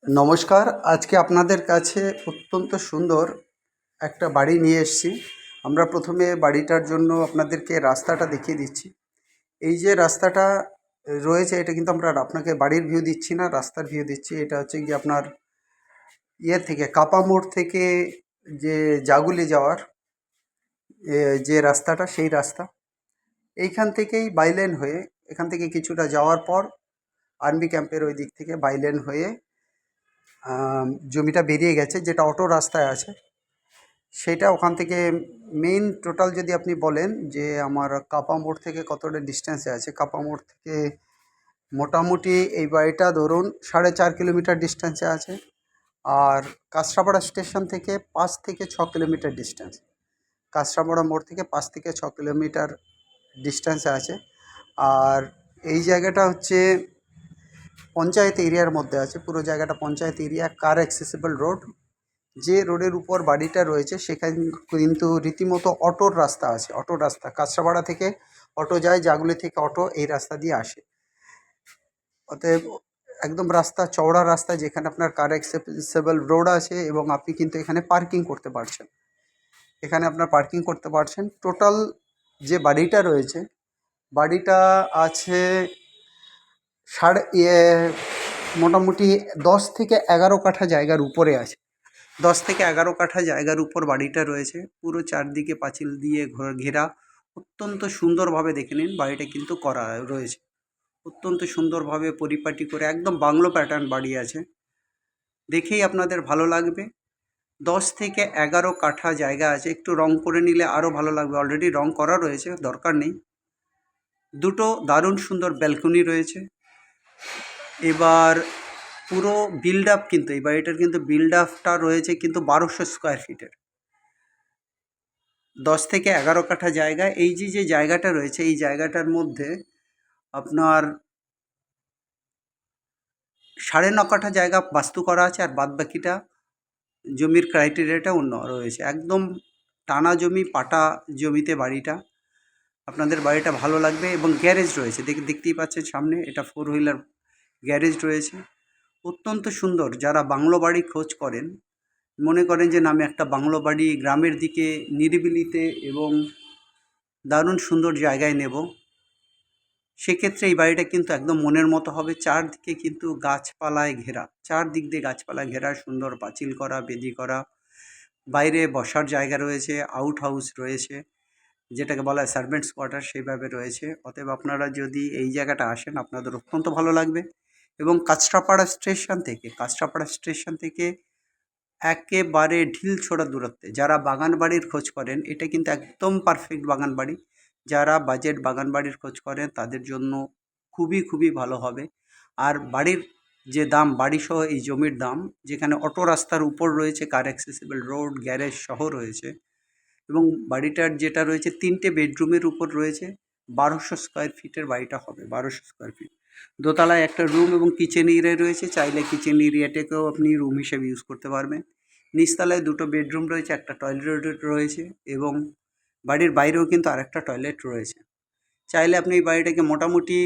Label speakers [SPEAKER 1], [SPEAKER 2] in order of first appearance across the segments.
[SPEAKER 1] নমস্কার। আজকে আপনাদের কাছে অত্যন্ত সুন্দর একটা বাড়ি নিয়ে এসেছি। আমরা প্রথমে বাড়িটার জন্য আপনাদেরকে রাস্তাটা দেখিয়ে দিচ্ছি। এই যে রাস্তাটা রয়েছে, এটা কিন্তু আমরা আপনাকে বাড়ির ভিউ দিচ্ছি না, রাস্তার ভিউ দিচ্ছি। এটা হচ্ছে গিয়ে আপনার থেকে কাপা মোড় থেকে যে জাগুলি যাওয়ার যে রাস্তাটা, সেই রাস্তা। এইখান থেকেই বাইলেন হয়ে, এখান থেকে কিছুটা যাওয়ার পর আর্মি ক্যাম্পের ওই দিক থেকে বাইলেন হয়ে জমিটা বেরিয়ে গেছে, যেটা অটো রাস্তায় আছে। সেটা ওখান থেকে মেইন টোটাল যদি আপনি বলেন যে আমার কাপা মোড় থেকে কতটা ডিস্টেন্সে আছে, কাপা মোড় থেকে মোটামুটি এই বাড়িটা ধরুন 4.5 কিলোমিটার ডিস্টেন্সে আছে। আর কাঁচরাপাড়া স্টেশন থেকে 5 থেকে 6 কিলোমিটার ডিস্টেন্স, কাঁচরাপাড়া মোড় থেকে 5 থেকে 6 কিলোমিটার ডিস্টেন্সে আছে। আর এই জায়গাটা হচ্ছে পঞ্চায়েত এরিয়ার মধ্যে আছে। পুরো জায়গাটা পঞ্চায়েত এরিয়া, কার অ্যাক্সেসিবল রোড। যে রোডের উপর বাড়িটা রয়েছে সেখানে কিন্তু রীতিমতো অটোর রাস্তা আছে, অটোর রাস্তা। কাঁচরাপাড়া থেকে অটো যায়, জাগুলি থেকে অটো এই রাস্তা দিয়ে আসে। অতএব একদম রাস্তা চওড়া রাস্তা, যেখানে আপনার কার অ্যাক্সেসেবল রোড আছে এবং আপনি কিন্তু এখানে পার্কিং করতে পারছেন। এখানে আপনার পার্কিং করতে পারছেন। টোটাল যে বাড়িটা রয়েছে, বাড়িটা আছে সাড়ে মোটামুটি 10 থেকে 11 কাঠা জায়গার উপরে আছে। 10 থেকে 11 কাঠা জায়গার উপর বাড়িটা রয়েছে। পুরো চারদিকে পাঁচিল দিয়ে ঘেরা। অত্যন্ত সুন্দরভাবে দেখে নিন, বাড়িটা কিন্তু করা রয়েছে অত্যন্ত সুন্দরভাবে, পরিপাটি করে, একদম বাংলো প্যাটার্ন বাড়ি আছে। দেখেই আপনাদের ভালো লাগবে। 10 থেকে 11 কাঠা জায়গা আছে। একটু রং করে নিলে আরও ভালো লাগবে, অলরেডি রং করা রয়েছে, দরকার নেই। দুটো দারুণ সুন্দর ব্যালকনি রয়েছে। এবার পুরো বিল্ড আপ, কিন্তু এই বাড়িটার কিন্তু বিল্ড আপটা রয়েছে কিন্তু 1200 স্কোয়ার ফিটের। 10 থেকে 11 কাঠা জায়গা। এই যে জায়গাটা রয়েছে, এই জায়গাটার মধ্যে আপনার 9.5 কাঠা জায়গা বাস্তু করা আছে, আর বাদবাকিটা জমির ক্রাইটেরিয়াটা অন্য রয়েছে। একদম টানা জমি, পাটা জমিতে বাড়িটা। আপনাদের বাড়িটা ভালো লাগবে। এবং গ্যারেজ রয়েছে, দেখতেই পাচ্ছেন সামনে, এটা 4 হুইলার গ্যারেজ রয়েছে। অত্যন্ত সুন্দর। যারা বাংলো বাড়ি খোঁজ করেন, মনে করেন যে না আমি একটা বাংলো বাড়ি গ্রামের দিকে নিরিবিলিতে এবং দারুণ সুন্দর জায়গায় নেব, সেক্ষেত্রে এই বাড়িটা কিন্তু একদম মনের মতো হবে। চারদিকে কিন্তু গাছপালায় ঘেরা, চারদিক দিয়ে গাছপালা ঘেরা, সুন্দর পাঁচিল করা, বেদি করা। বাইরে বসার জায়গা রয়েছে, আউট হাউস রয়েছে, যেটাকে বলা হয় সার্ভেন্টস কোয়ার্টার, সেইভাবে রয়েছে। অতএব আপনারা যদি এই জায়গাটা আসেন, আপনাদের অত্যন্ত ভালো লাগবে। এবং কাঁচরাপাড়া স্টেশন থেকে একেবারে ঢিল ছোড়া দূরত্বে। যারা বাগান বাড়ির খোঁজ করেন, এটা কিন্তু একদম পারফেক্ট বাগান বাড়ি। যারা বাজেট বাগান বাড়ির খোঁজ করেন তাদের জন্য খুবই খুবই ভালো হবে। আর বাড়ির যে দাম, বাড়িসহ এই জমির দাম, যেখানে অটো রাস্তার উপর রয়েছে, কার অ্যাক্সেসিবল রোড, গ্যারেজ সহ রয়েছে, এবং বাড়িটার যেটা রয়েছে 3টে বেডরুমের উপর রয়েছে। 1200 স্কোয়ার ফিটের বাড়িটা হবে, 1200 স্কোয়ার ফিট। দোতলায় একটা রুম এবং কিচেন এরিয়া রয়েছে, চাইলে কিচেন এরিয়াটাকেও আপনি রুম হিসেবে ইউজ করতে পারবেন। নিচতলায় 2টো বেডরুম রয়েছে, একটা টয়লেট রয়েছে, এবং বাড়ির বাইরেও কিন্তু আরেকটা টয়লেট রয়েছে। চাইলে আপনি এই বাড়িটাকে মোটামুটি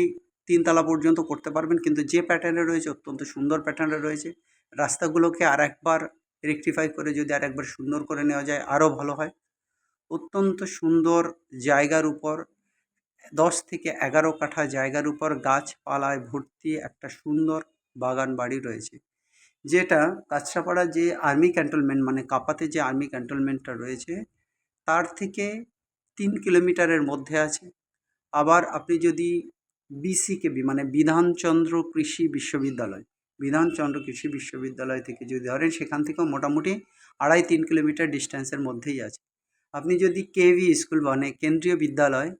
[SPEAKER 1] 3 তলা পর্যন্ত করতে পারবেন, কিন্তু যে প্যাটার্নে রয়েছে অত্যন্ত সুন্দর প্যাটার্নে রয়েছে। রাস্তাগুলোকে আর একবার রেকটিফাই করে যদি আর একবার সুন্দর করে নেওয়া যায় আরও ভালো হয়। অত্যন্ত সুন্দর জায়গার উপর, 10 থেকে 11 কাঠা জায়গার উপর গাছপালায় ভর্তি একটা সুন্দর বাগান বাড়ি রয়েছে, যেটা কাঁচরাপাড়া যে আর্মি ক্যান্টনমেন্ট, মানে কাপাতে যে আর্মি ক্যান্টনমেন্টটা রয়েছে, তার থেকে 3 কিলোমিটারের মধ্যে আছে। আবার আপনি যদি বিসিকেবি মানে বিধানচন্দ্র কৃষি বিশ্ববিদ্যালয়, বিধানচন্দ্র কৃষি বিশ্ববিদ্যালয় থেকে যদি ধরেন, সেখান থেকেও মোটামুটি 2.5-3 কিলোমিটার ডিস্টেন্সের মধ্যেই আছে। আপনি যদি কেভি স্কুল মানে কেন্দ্রীয় বিদ্যালয়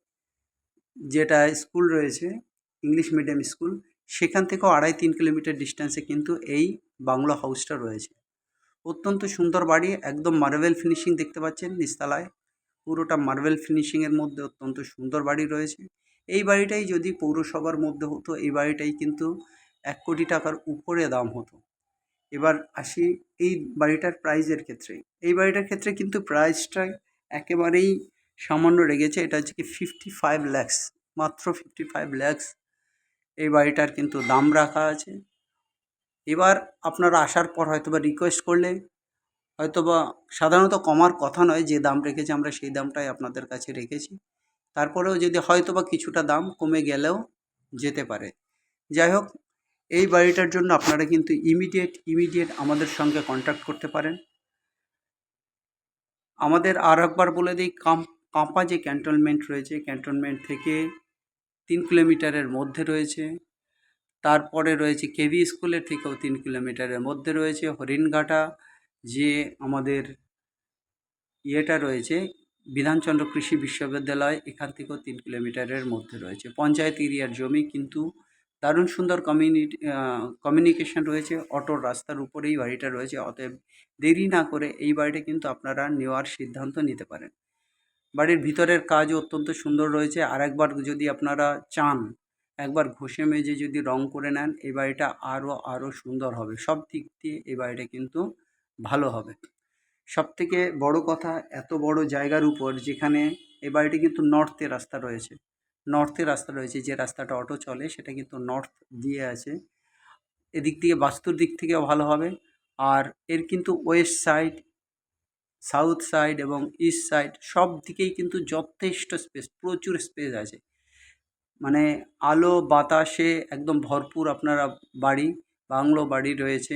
[SPEAKER 1] যেটা স্কুল রয়েছে, ইংলিশ মিডিয়াম স্কুল, সেখান থেকেও 2.5-3 কিলোমিটার ডিস্টেন্সে কিন্তু এই বাংলো হাউসটা রয়েছে। অত্যন্ত সুন্দর বাড়ি, একদম মার্বেল ফিনিশিং দেখতে পাচ্ছেন নিচতলায়, পুরোটা মার্বেল ফিনিশিংয়ের মধ্যে অত্যন্ত সুন্দর বাড়ি রয়েছে। এই বাড়িটাই যদি পৌরসভার মধ্যে হতো, এই বাড়িটাই কিন্তু 1 কোটি টাকার উপরে দাম হতো। এবার আসি এই বাড়িটার প্রাইজের ক্ষেত্রে। এই বাড়িটার ক্ষেত্রে কিন্তু প্রাইসটাই একেবারেই সামান্য রেগেছে। এটা হচ্ছে কি 55 ল্যাক্স, মাত্র 55 ল্যাক্স এই বাড়িটার কিন্তু দাম রাখা আছে। এবার আপনারা আসার পর হয়তোবা রিকোয়েস্ট করলে হয়তোবা সাধারণত কমার কথা নয়, যে দাম রেখেছি আমরা সেই দামটাই আপনাদের কাছে রেখেছি। তারপরেও যদি হয়তোবা কিছুটা দাম কমে গেলেও যেতে পারে। যাই হোক, এই বাড়িটার জন্য আপনারা কিন্তু ইমিডিয়েট আমাদের সঙ্গে কন্ট্যাক্ট করতে পারেন। আমাদের আর একবার বলে দিই, কাম্পা যে ক্যান্টনমেন্ট রয়েছে, ক্যান্টনমেন্ট থেকে 3 কিলোমিটারের মধ্যে রয়েছে। তারপরে রয়েছে কেভি স্কুলের থেকেও 3 কিলোমিটারের মধ্যে রয়েছে হরিণঘাটা, যে আমাদের ইয়েটা রয়েছে বিধানচন্দ্র কৃষি বিশ্ববিদ্যালয়, এখান থেকেও 3 কিলোমিটারের মধ্যে রয়েছে। পঞ্চায়েত এরিয়ার জমি, কিন্তু দারুণ সুন্দর কমিউনিকেশন রয়েছে, অটোর রাস্তার উপরেই বাড়িটা রয়েছে। অতএব দেরি না করে এই বাড়িটা কিন্তু আপনারা নেওয়ার সিদ্ধান্ত নিতে পারেন। বাড়ির ভিতরের কাজও অত্যন্ত সুন্দর রয়েছে। আর একবার যদি আপনারা চান, একবার ঘষে মেজে যদি রং করে নেন, এই বাড়িটা আরও সুন্দর হবে। সব দিক দিয়ে এই বাড়িটা কিন্তু ভালো হবে। সবথেকে বড় কথা, এত বড় জায়গার উপর, যেখানে এই বাড়িটি কিন্তু নর্থে রাস্তা রয়েছে, যে রাস্তাটা অটো চলে সেটা কিন্তু নর্থ দিয়ে আছে। এদিক থেকে বাস্তুর দিক থেকেও ভালো হবে। আর এর কিন্তু ওয়েস্ট সাইড, সাউথ সাইড এবং ইস্ট সাইড সব দিকেই কিন্তু যথেষ্ট স্পেস, প্রচুর স্পেস আছে। মানে আলো বাতাসে একদম ভরপুর আপনারা বাংলো বাড়ি রয়েছে।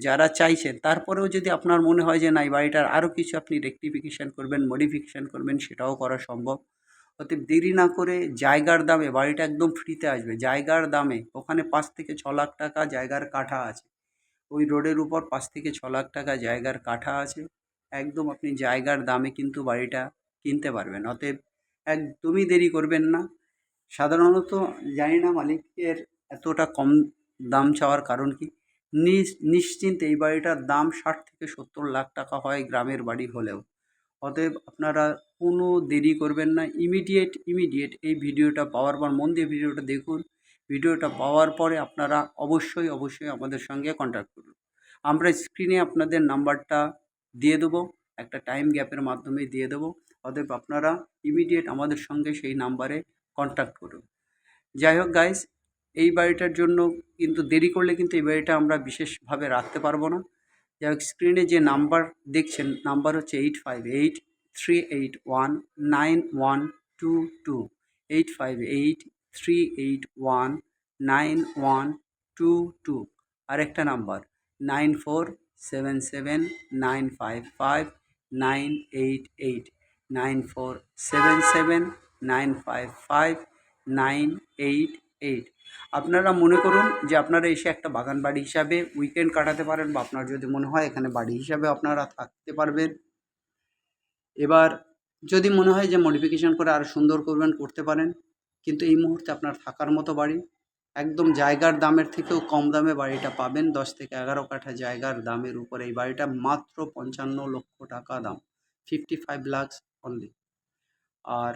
[SPEAKER 1] যারা চাইছেন, তারপরেও যদি আপনার মনে হয় যে না, এই বাড়িটার আরও কিছু আপনি রেকটিফিকেশান করবেন, মডিফিকেশান করবেন, সেটাও করা সম্ভব। অতএব দেরি না করে, জায়গার দামে বাড়িটা একদম ফ্রিতে আসবে, জায়গার দামে। ওখানে 5 থেকে 6 লাখ টাকা জায়গার কাঠা আছে, ওই রোডের উপর 5 থেকে 6 লাখ টাকা জায়গার কাঠা আছে। একদম আপনি জায়গার দামে কিন্তু বাড়িটা কিনতে পারবেন। অতএব একদমই দেরি করবেন না। সাধারণত জানি না মালিকের এতটা কম দাম চাওয়ার কারণ কি। নিশ্চিন্তে এই বাড়িটার দাম 60 থেকে 70 লাখ টাকা হয় গ্রামের বাড়ি হলেও। অতএব আপনারা কোনো দেরি করবেন না, ইমিডিয়েট এই ভিডিওটা পাওয়ার পর, মন দিয়ে ভিডিওটা দেখুন। ভিডিওটা পাওয়ার পরে আপনারা অবশ্যই আমাদের সঙ্গে কন্ট্যাক্ট করুন। আমরা স্ক্রিনে আপনাদের নাম্বারটা দিয়ে দেবো, একটা টাইম গ্যাপের মাধ্যমে দিয়ে দেবো। অতএব আপনারা ইমিডিয়েট আমাদের সঙ্গে সেই নাম্বারে কন্ট্যাক্ট করুন। যাই হোক গাইস, এই বাড়িটার জন্য কিন্তু দেরি করলে কিন্তু এই বাড়িটা আমরা বিশেষভাবে রাখতে পারবো না। যাই হোক, স্ক্রিনে যে নাম্বার দেখছেন, নাম্বার হচ্ছে 8583819122, 8583819122। আরেকটা নাম্বার 9477955988, 9477955988। আপনারা মনে করুন যে আপনারা এসে একটা বাগান বাড়ি হিসাবে উইকেন্ড কাটাতে পারেন, বা আপনার যদি মনে হয় এখানে বাড়ি হিসাবে আপনারা থাকতে পারবেন। এবার যদি মনে হয় যে মডিফিকেশন করে আরও সুন্দর করবেন, করতে পারেন। কিন্তু এই মুহূর্তে আপনার থাকার মতো বাড়ি, একদম জায়গার দামের থেকেও কম দামে বাড়িটা পাবেন। 10 থেকে 11 কাঠা জায়গার দামের উপরে এই বাড়িটা মাত্র 55 লক্ষ টাকা দাম, 55 lakhs অনলি। আর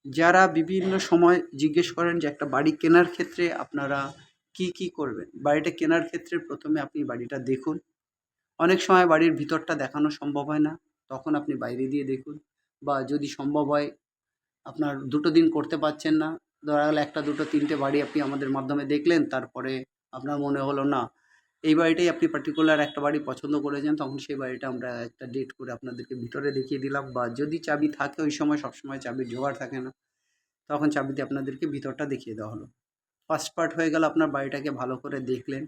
[SPEAKER 1] যারা বিভিন্ন সময় জিজ্ঞেস করেন যে একটা বাড়ি কেনার ক্ষেত্রে আপনারা কি করবেন, বাড়িটা কেনার ক্ষেত্রে প্রথমে আপনি বাড়িটা দেখুন। অনেক সময় বাড়ির ভিতরটা দেখানো সম্ভব হয় না, তখন আপনি বাইরে দিয়ে দেখুন। বা যদি সম্ভব হয়, আপনার 2 দিন করতে পারছেন না, ধরা গেল 1টা 2টো 3টে বাড়ি আপনি আমাদের মাধ্যমে দেখলেন, তারপরে আপনার মনে হলো না, এই বাড়িটাই আপনি পার্টিকুলার একটা বাড়ি পছন্দ করেছেন, তখন সেই বাড়িটা আমরা একটা ডেট করে আপনাদেরকে ভিতরে দেখিয়ে দিলাম। বা যদি চাবি থাকে, ওই সময় সবসময় চাবির জোগাড় থাকে না, তখন চাবি দিয়ে আপনাদেরকে ভিতরটা দেখিয়ে দেওয়া হলো। ফার্স্ট পার্ট হয়ে গেল, আপনার বাড়িটাকে ভালো করে দেখলেন,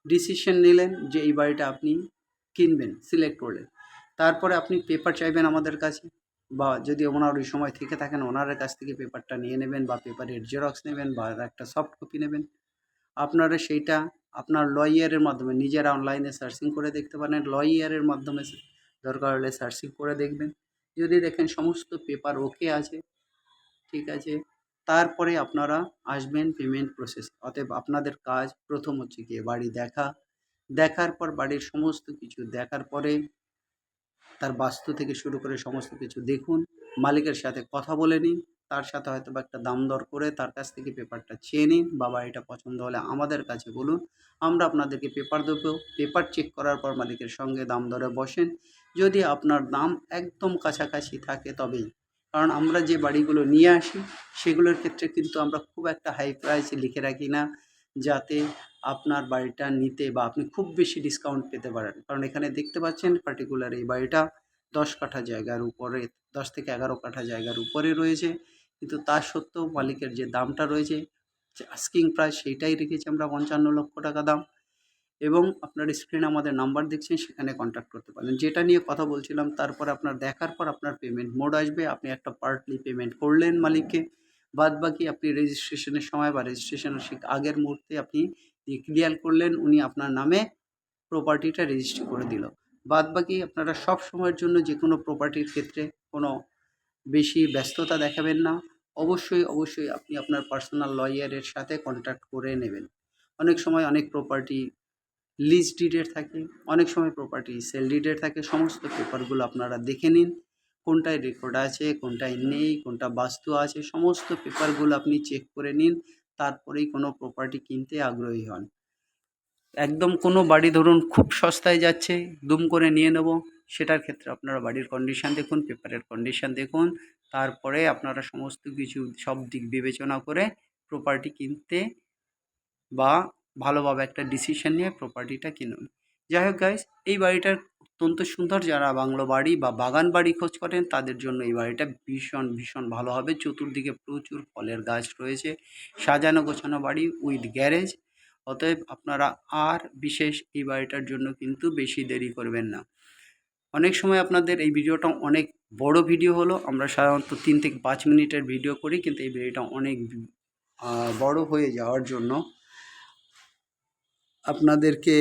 [SPEAKER 1] ডিসিশন নিলেন যে এই বাড়িটা আপনি কিনবেন, সিলেক্ট করলেন। তারপরে আপনি পেপার চাইবেন আমাদের কাছে, বা যদি ওনার ওই সময় থেকে থাকেন, ওনারের কাছ থেকে পেপারটা নিয়ে নেবেন, বা পেপারের জেরক্স নেবেন, বা একটা সফট কপি নেবেন। আপনারা সেইটা আপনার লয়ারের মাধ্যমে নিজেরা অনলাইনে সার্চিং করে দেখতে পারেন। লয়ারের মাধ্যমে দরকার হলে সার্চিং করে দেখবেন। যদি দেখেন সমস্ত পেপার ওকে আছে, ঠিক আছে, তারপরে আপনারা আসবেন পেমেন্ট প্রসেস। অতএব আপনাদের কাজ প্রথম হচ্ছে গিয়ে বাড়ি দেখার পর, বাড়ির সমস্ত কিছু দেখার পরে তার বাস্তু থেকে শুরু করে সমস্ত কিছু দেখুন, মালিকের সাথে কথা বলে নিন, তার সাথে হয়তো বা একটা দাম দর করে তার কাছ থেকে পেপারটা চেয়ে নিন, বা বাড়িটা পছন্দ হলে আমাদের কাছে বলুন, আমরা আপনাদেরকে পেপার দেবো। পেপার চেক করার পর মালিকের সঙ্গে দাম দরে বসেন। যদি আপনার দাম একদম কাছাকাছি থাকে তবেই, কারণ আমরা যে বাড়িগুলো নিয়ে আসি সেগুলোর ক্ষেত্রে কিন্তু আমরা খুব একটা হাই প্রাইস লিখে রাখি না, যাতে আপনার বাড়িটা নিতে বা আপনি খুব বেশি ডিসকাউন্ট পেতে পারেন। কারণ এখানে দেখতে পাচ্ছেন পার্টিকুলার এই বাড়িটা ১০ কাঠা জায়গার উপরে, ১০ থেকে ১১ কাঠা জায়গার উপরে রয়েছে। কিন্তু তা সত্ত্বেও মালিকের যে দামটা রয়েছে, যে আস্কিং প্রাইস সেইটাই রেখেছি আমরা ৫৫ লক্ষ টাকা দাম। এবং আপনার স্ক্রিনে আমাদের নাম্বার দেখছেন, সেখানে কন্ট্যাক্ট করতে পারেন। যেটা নিয়ে কথা বলছিলাম, তারপরে আপনার দেখার পর আপনার পেমেন্ট মোড আসবে। আপনি একটা পার্টলি পেমেন্ট করলেন মালিককে, বাদবাকি আপনি রেজিস্ট্রেশনের সময় বা রেজিস্ট্রেশনের ঠিক আগের মুহূর্তে আপনি ক্লিয়ার করলেন, উনি আপনার নামে প্রপার্টিটা রেজিস্ট্রি করে দিল। বাদবাকি আপনারা সব সময়ের জন্য যে কোনো প্রপার্টির ক্ষেত্রে কোনো বেশি ব্যস্ততা দেখাবেন না। অবশ্যই আপনি আপনার পার্সোনাল লয়ারের সাথে কন্ট্যাক্ট করে নেবেন। অনেক সময় অনেক প্রপার্টি লিজ ডিডেড থাকে, অনেক সময় প্রপার্টি সেল ডিডেড থাকে। সমস্ত পেপারগুলো আপনারা দেখে নিন, কোনটায় রেকর্ড আছে, কোনটায় নেই, কোনটা বাস্তু আছে, সমস্ত পেপারগুলো আপনি চেক করে নিন। তারপরেই কোনো প্রপার্টি কিনতে আগ্রহী হন। একদম কোনো বাড়ি ধরুন খুব সস্তায় যাচ্ছে, দুম করে নিয়ে নেব, সেটার ক্ষেত্রে আপনারা বাড়ির কন্ডিশন দেখুন, পেপারের কন্ডিশন দেখুন, তারপরে আপনারা সমস্ত কিছু সব দিক বিবেচনা করে প্রপার্টি কিনতে বা ভালোভাবে একটা ডিসিশন নিয়ে প্রপার্টিটা কিনুন। যাই হোক গাইস, এই বাড়িটার অত্যন্ত সুন্দর। যারা বাংলো বাড়ি বা বাগান বাড়ি খোঁজ করেন তাদের জন্য এই বাড়িটা ভীষণ ভালো হবে। চতুর্দিকে প্রচুর ফলের গাছ রয়েছে, সাজানো গোছানো বাড়ি উইথ গ্যারেজ। অতএব আপনারা আর বিশেষ এই বাড়িটার জন্য কিন্তু বেশি দেরি করবেন না। অনেক সময় আপনাদের এই ভিডিওটা অনেক বড় ভিডিও হলো, আমরা সাধারণত 3 থেকে 5 মিনিটের ভিডিও করি, কিন্তু এই ভিডিওটা অনেক বড় হয়ে যাওয়ার জন্য আপনাদেরকে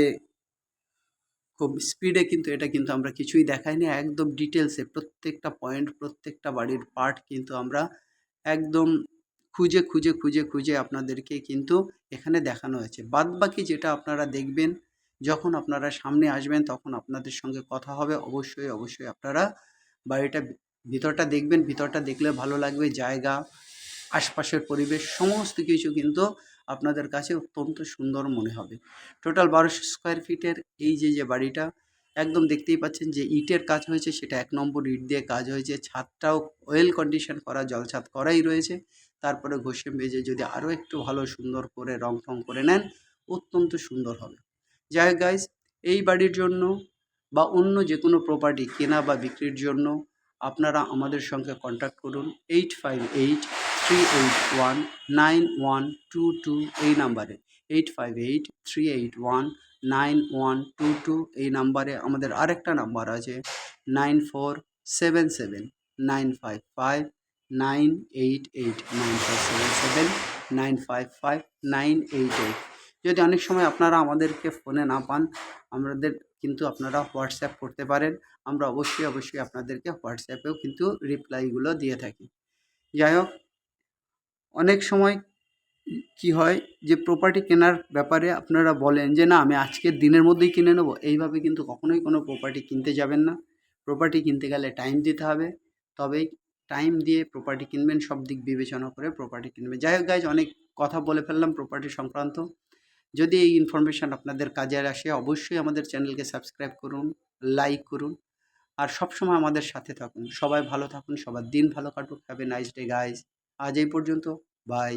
[SPEAKER 1] খুব স্পিডে কিন্তু এটা কিন্তু আমরা কিছুই দেখাইনি। একদম ডিটেলসে প্রত্যেকটা পয়েন্ট, প্রত্যেকটা বাড়ির পার্ট কিন্তু আমরা একদম খুঁজে আপনাদেরকে কিন্তু এখানে দেখানো হয়েছে। বাদবাকি যেটা আপনারা দেখবেন, যখন আপনারা সামনে আসবেন তখন আপনাদের সঙ্গে কথা হবে। অবশ্যই আপনারা বাড়িটা ভিতরটা দেখবেন। ভিতরটা দেখলে ভালো লাগবে। জায়গা, আশপাশের পরিবেশ সমস্ত কিছু কিন্তু আপনাদের কাছে অত্যন্ত সুন্দর মনে হবে। টোটাল ১২০০ স্কোয়ার ফিটের এই যে বাড়িটা, একদম দেখতেই পাচ্ছেন যে ইটের কাজ হয়েছে, সেটা ১ নম্বর ইট দিয়ে কাজ হয়েছে। ছাদটাও ওয়েল কন্ডিশন করা, জলছাদ করাই রয়েছে। তারপরে ঘষে মেজে যদি আরও একটু ভালো সুন্দর করে রং টং করে নেন, অত্যন্ত সুন্দর হবে। যাই হোক গাইস, এই বাড়ির জন্য বা অন্য যে কোনো প্রপার্টি কেনা বা বিক্রির জন্য আপনারা আমাদের সঙ্গে কন্ট্যাক্ট করুন 858-381-9122 এই নাম্বারে। 858-381-9122 এই নাম্বারে। আমাদের আরেকটা নাম্বার আছে 9477-955-988, 9477-955-988। যদি অনেক সময় আপনারা আমাদেরকে ফোনে না পান, আমাদের কিন্তু আপনারা হোয়াটসঅ্যাপ করতে পারেন। আমরা অবশ্যই আপনাদেরকে হোয়াটসঅ্যাপেও কিন্তু রিপ্লাইগুলো দিয়ে থাকি। যাই হোক, অনেক সময় কি হয় যে প্রপার্টি কেনার ব্যাপারে আপনারা বলেন যে না আমি আজকের দিনের মধ্যেই কিনে নেব, এইভাবে কিন্তু কখনোই কোনো প্রপার্টি কিনতে যাবেন না। প্রপার্টি কিনতে গেলে টাইম দিতে হবে, তবেই টাইম দিয়ে প্রপার্টি কিনবেন, সব দিক বিবেচনা করে প্রপার্টি কিনবেন। যাই হোক গাইজ, অনেক কথা বলে ফেললাম প্রপার্টি সংক্রান্ত। যদি এই ইনফরমেশান আপনাদের কাজে আসে, অবশ্যই আমাদের চ্যানেলকে সাবস্ক্রাইব করুন, লাইক করুন, আর সবসময় আমাদের সাথে থাকুন। সবাই ভালো থাকুন, সবার দিন ভালো কাটুক। Have a nice day guys. আজ এই পর্যন্ত, বাই।